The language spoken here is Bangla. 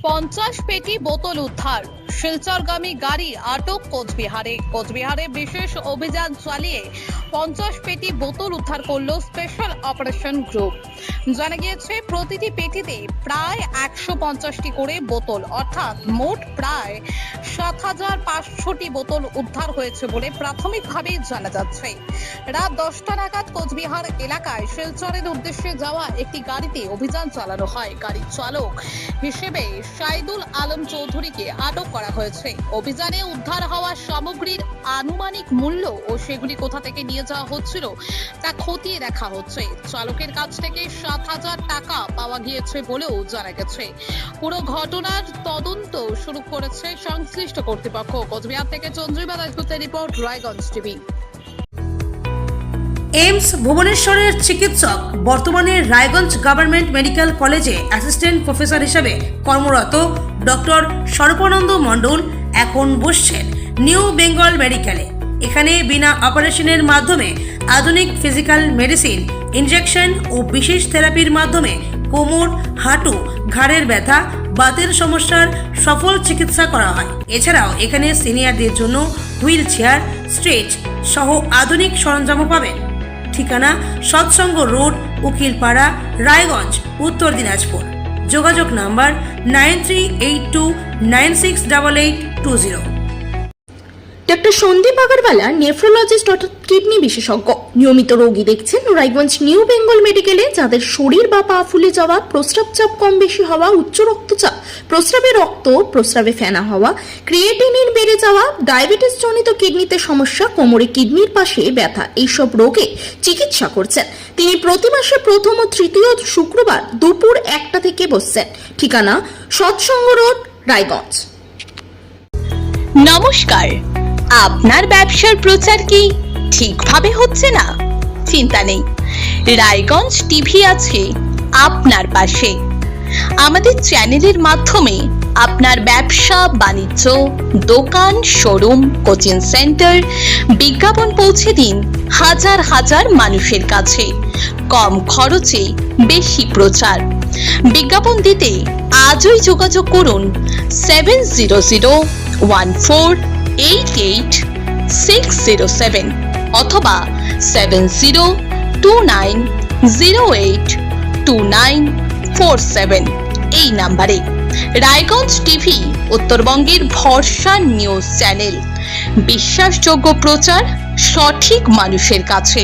50 পেটি বোতল উদ্ধার, শিলচরগামী গাড়ি আটক কোচবিহারে বিশেষ অভিযান চালিয়ে 50 পেটি বোতল উদ্ধার করল স্পেশাল অপারেশন গ্রুপ। জানা গিয়েছে প্রতিটি পেটিতে প্রায় 150টি করে বোতল, অর্থাৎ মোট প্রায় ৭৫০০টি বোতল উদ্ধার হয়েছে বলে প্রাথমিকভাবে জানা যাচ্ছে। রাত 10টা নাগাদ কোচবিহার এলাকায় শিলচরের উদ্দেশ্যে যাওয়া একটি গাড়িতে অভিযান চালানো হয়। গাড়ির চালক হিসেবে শাহিদুল আলম চৌধুরীকে আটক করা হয়েছে। অভিযানে উদ্ধার হওয়া সামগ্রীর আনুমানিক মূল্য ও সেগুলি কোথা থেকে নিয়ে যাওয়া হচ্ছিল তা খতিয়ে দেখা হচ্ছে। চালকের কাছ থেকে ৭০০০ টাকা পাওয়া গিয়েছে বলেও জানা গেছে। পুরো ঘটনার তদন্ত শুরু করেছে সংশ্লিষ্ট কর্তৃপক্ষ। কোচবিহার থেকে চন্দ্রিমা দাশগুপ্তের রিপোর্ট, রায়গঞ্জ টিভি। এইমস ভুবনেশ্বরের চিকিৎসক বর্তমানে রায়গঞ্জ গভর্নমেন্ট মেডিকেল কলেজে অ্যাসিস্ট্যান্ট প্রফেসর হিসেবে কর্মরত ডক্টর সর্বানন্দ মণ্ডল এখন বসছেন নিউ বেঙ্গল মেডিকেলে। এখানে বিনা অপারেশনের মাধ্যমে আধুনিক ফিজিক্যাল মেডিসিন, ইনজেকশন ও বিশেষ থেরাপির মাধ্যমে কোমর, হাঁটু, ঘাড়ের ব্যথা, বাতের সমস্যার সফল চিকিৎসা করা হয়। এছাড়াও এখানে সিনিয়রদের জন্য হুইল চেয়ার, স্ট্রেচ সহ আধুনিক সরঞ্জামও পাবেন। ঠিকানা সৎসঙ্গ রোড, উকিলপাড়া, রায়গঞ্জ, উত্তর দিনাজপুর। যোগাযোগ number 9382968820। Doctor Sandip Agarwala nephrologist অর্থাৎ কিডনি বিশেষজ্ঞ নিয়মিত রোগী দেখছেন রায়গঞ্জ নিউ বেঙ্গল মেডিকেলে, যাদের শরীর বা পা ফুলে যাওয়া, প্রস্রাব চাপ কম বেশি হওয়া, উচ্চ রক্তচাপ, প্রস্রাবে রক্ত, প্রস্রাবে ফেনা হওয়া, ক্রিয়েটিনিন বেড়ে যাওয়া, ডায়াবেটিস জনিত কিডনিতে সমস্যা, কোমরে কিডনির পাশে ব্যথা, এইসব রোগে চিকিৎসা করছেন। তিনি প্রতি মাসে প্রথম ও তৃতীয় শুক্রবার দুপুর 1টা থেকে বসছেন। ঠিকানা সৎসঙ্গ রোড, রায়গঞ্জ। নমস্কার, আপনার ব্যবসার প্রচার কি ঠিকভাবে হচ্ছে না? চিন্তা নেই, রায়গঞ্জ টিভি আছে আপনার পাশে। আমাদের চ্যানেলের মাধ্যমে আপনার ব্যবসা বাণিজ্য, দোকান, শোরুম, কোচিং সেন্টার বিজ্ঞাপন পৌঁছে দিন হাজার হাজার মানুষের কাছে। কম খরচে বেশি প্রচার। বিজ্ঞাপন দিতে আজই যোগাযোগ করুন 7001488607 অথবা 7029082947 এই নাম্বারে। রায়গঞ্জ টিভি উত্তরবঙ্গের ভরসা নিউজ চ্যানেল। বিশ্বাসযোগ্য প্রচার সঠিক মানুষের কাছে।